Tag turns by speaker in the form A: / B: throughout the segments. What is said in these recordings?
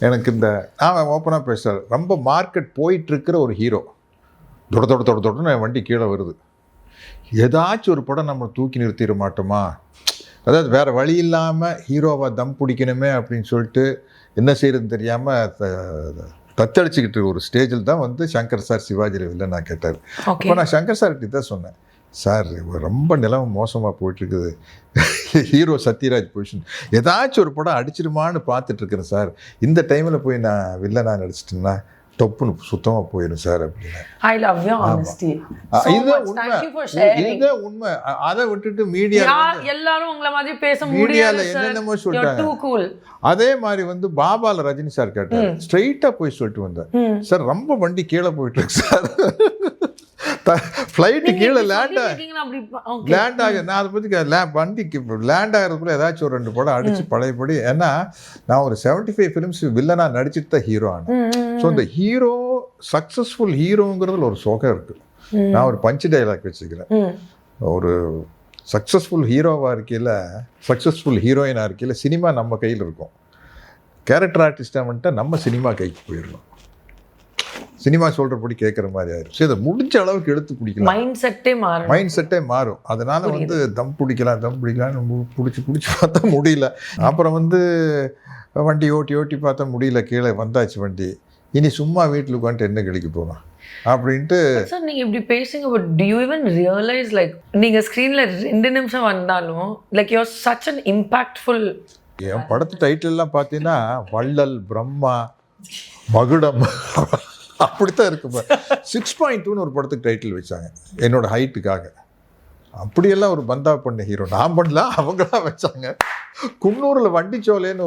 A: எனக்கு இந்த நான் ஓப்பனாக பேசுகிறேன், ரொம்ப மார்க்கெட் போயிட்டுருக்கிற ஒரு ஹீரோ தொடன்னு என் வண்டி கீழே வருது, ஏதாச்சும் ஒரு படம் நம்ம தூக்கி நிறுத்திட மாட்டோமா, அதாவது வேறு வழி இல்லாமல் ஹீரோவை தம் பிடிக்கணுமே அப்படின்னு சொல்லிட்டு என்ன செய்யறதுன்னு தெரியாமல் தத்தளிச்சுக்கிட்டு ஒரு ஸ்டேஜில் தான் வந்து சங்கர் சார் சிவாஜியில் இல்லை நான் கேட்டார். அப்போ நான் சங்கர் சார்கிட்ட தான் சொன்னேன், சார் ரொம்ப நிலைமை மோசமாக போயிட்டுருக்குது, ஹீரோ சத்யராஜ் பொசிஷன், ஏதாச்சும் ஒரு படம் அடிச்சிருமான்னு பார்த்துட்ருக்குறேன் சார், இந்த டைமில் போய் நான் வில்லனாக நடிச்சிட்டேன்னா டொப்புன்னு சுத்தமாக போயிடும் சார் அப்படின்னு.
B: I love your honesty.
A: இதுதான் உண்மை. அதை விட்டுட்டு மீடியா
B: எல்லாரும் உங்களை மாதிரி பேச
A: மீடியாவில் என்னென்னமோ சொல்லிட்டாங்க. அதே மாதிரி வந்து பாபால ரஜினி சார் கேட்டார், ஸ்ட்ரெயிட்டாக போய் சொல்லிட்டு வந்தேன், சார் ரொம்ப வண்டி கீழே போயிட்டு இருக்கு சார், ஃப்ளைட்டு கீழே லேண்ட் ஆக நான் அதை பற்றி வண்டிக்கு லேண்ட் ஆகிறதுக்குள்ள ஏதாச்சும் ஒரு 2 படம் அடித்து பழையபடி. ஏன்னா நான் ஒரு 75 ஃபிலிம்ஸ் வில்லனாக நடிச்சுட்டு தான் ஹீரோ ஆனேன். ஸோ இந்த ஹீரோ சக்ஸஸ்ஃபுல் ஹீரோங்கிறதுல ஒரு சுகம் இருக்குது. நான் ஒரு பஞ்சு டைலாக் வச்சுக்கிறேன், ஒரு சக்ஸஸ்ஃபுல் ஹீரோவாக இருக்கையில், சக்ஸஸ்ஃபுல் ஹீரோயினாக இருக்கையில் சினிமா நம்ம கையில் இருக்கும், கேரக்டர் ஆர்டிஸ்டாக வந்துட்டு நம்ம சினிமா கைக்கு போயிடணும், சினிமா சொல்கிறபடி கேட்குற மாதிரி ஆயிடும். சரி, அதை முடிஞ்ச அளவுக்கு எடுத்து பிடிக்கலாம், மைண்ட் செட்டே மாறும். அதனால் வந்து தம் பிடிக்கலாம்னு பிடிச்சி பார்த்தா முடியல. அப்புறம் வந்து வண்டி ஓட்டி பார்த்தா முடியல, கீழே வந்தாச்சு வண்டி, இனி சும்மா வீட்டில் உட்காந்துட்டு என்ன கிடைக்க போகலாம் அப்படின்ட்டு.
B: சார் நீங்கள் இப்படி பேசுங்க, but do you even realise like நீங்கள் ஸ்க்ரீனில் 2 நிமிஷம் வந்தாலும் like you are such an impactful.
A: என் படத்து டைட்டில்லாம் பார்த்தீங்கன்னா வள்ளல், பிரம்மா, மகுடம் அப்படித்தான் இருக்குப்பா. 6.2ன்னு ஒரு படத்துக்கு டைட்டில் வச்சாங்க என்னோட ஹைட்டுக்காக. அப்படியெல்லாம் ஒரு பந்தா பண்ண ஹீரோ நான் பண்ணல, அவங்களாம் வச்சாங்க. குன்னூரில் வண்டிச்சோலைன்னு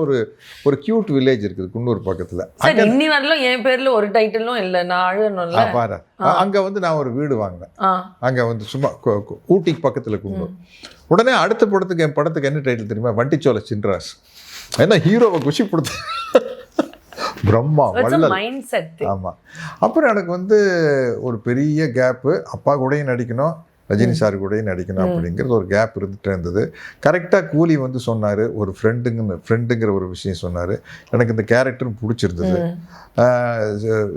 A: ஒரு கியூட் வில்லேஜ் இருக்குது குன்னூர் பக்கத்தில்.
B: இன்னி வரலும் என் பேரில் ஒரு டைட்டிலும் இல்லை, நான் அழகணும்ல
A: பாரு. அங்கே வந்து நான் ஒரு வீடு வாங்கினேன், அங்கே வந்து சும்மா ஊட்டிக்கு பக்கத்தில் குன்னூர். உடனே அடுத்த படத்துக்கு என் படத்துக்கு என்ன டைட்டில் தெரியுமா, வண்டிச்சோலை சின்ராஸ். ஏன்னா ஹீரோவை குஷி கொடுத்து பிரம்மா வள்ளல். ஆமாம். அப்புறம் எனக்கு வந்து ஒரு பெரிய கேப்பு, அப்பா கூடயும் நடிக்கணும், ரஜினி சார் கூடயும் நடிக்கணும் அப்படிங்கிறது ஒரு கேப் இருந்துகிட்டே இருந்தது. கரெக்டாக கூலி வந்து சொன்னார், ஒரு ஃப்ரெண்டுங்கிற ஒரு விஷயம் சொன்னார். எனக்கு இந்த கேரக்டரும் பிடிச்சிருந்தது.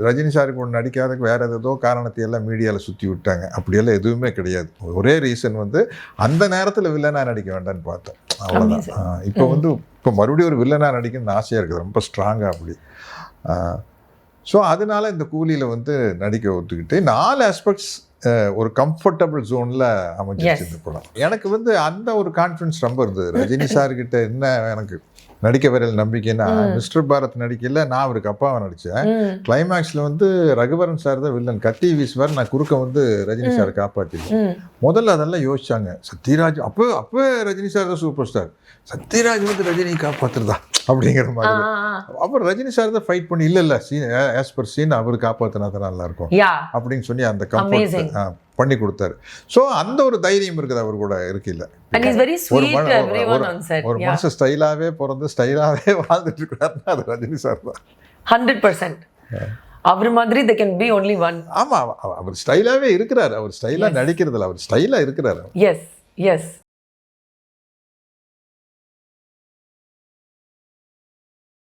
A: ரஜினி சார் கூட நடிக்காதக்கு வேறு ஏதோ காரணத்தை எல்லாம் மீடியாவில் சுற்றி விட்டாங்க. அப்படியெல்லாம் எதுவுமே கிடையாது. ஒரே ரீசன் வந்து அந்த நேரத்தில் வில்லனாக நடிக்க வேண்டான்னு பார்த்தேன், அவ்வளோதான். இப்போ மறுபடியும் ஒரு வில்லனாக நடிக்கணும்னு ஆசையாக இருக்குது, ரொம்ப ஸ்ட்ராங்காக அப்படி. ஸோ அதனால இந்த கூலியில் வந்து நடிக்க ஒத்துக்கிட்டு 4 ஆஸ்பெக்ட்ஸ் ஒரு கம்ஃபர்டபுள் ஜோனில் அமைஞ்சிருச்சு இந்த படம். எனக்கு வந்து அந்த ஒரு கான்ஃபிடன்ஸ் ரொம்ப இருந்தது. ரஜினி சார்கிட்ட என்ன எனக்கு நடிக்க வரையில் நம்பிக்கைன்னா, மிஸ்டர் பாரத் நடிக்கல, நான் அவருக்கு அப்பாவை நடித்தேன். கிளைமேக்ஸில் வந்து ரகுவரன் சார் தான் வில்லன், கத்தி வீசுவார், நான் குறுக்க வந்து ரஜினி சாரை காப்பாற்றிடுவேன். முதல்ல அதெல்லாம் யோசிச்சாங்க. சத்யராஜ் அப்போ ரஜினி சார் தான் சூப்பர் ஸ்டார், சத்யராஜ் வந்து ரஜினி காப்பாற்றுறதா அப்படிங்கிற மாதிரி. அப்புறம் ரஜினி சார் தான் ஃபைட் பண்ணி இல்லை சீன் ஆஸ் பர் சீன் அவர் காப்பாற்றினா தான் நல்லாயிருக்கும் அப்படின்னு சொல்லி அந்த கம்ஃபர்ட் பண்ணி கொடுத்தாரு. ஸோ அந்த ஒரு தைரியம் இருக்குது அவர் கூட இருக்கில்ல. ஒரு மனுஷன் ஸ்டைலாகவே பிறந்து ஸ்டைலாகவே வாழ்ந்துட்டு இருக்கிறாருன்னா அது ரஜினி சார் தான்
B: 100%. அவர் மாதிரி they can be only one.
A: ஆமாம், அவர் ஸ்டைலாகவே இருக்கிறார், அவர் ஸ்டைலாக நடிக்கிறதில்ல, அவர் ஸ்டைலாக இருக்கிறார்.
B: எஸ்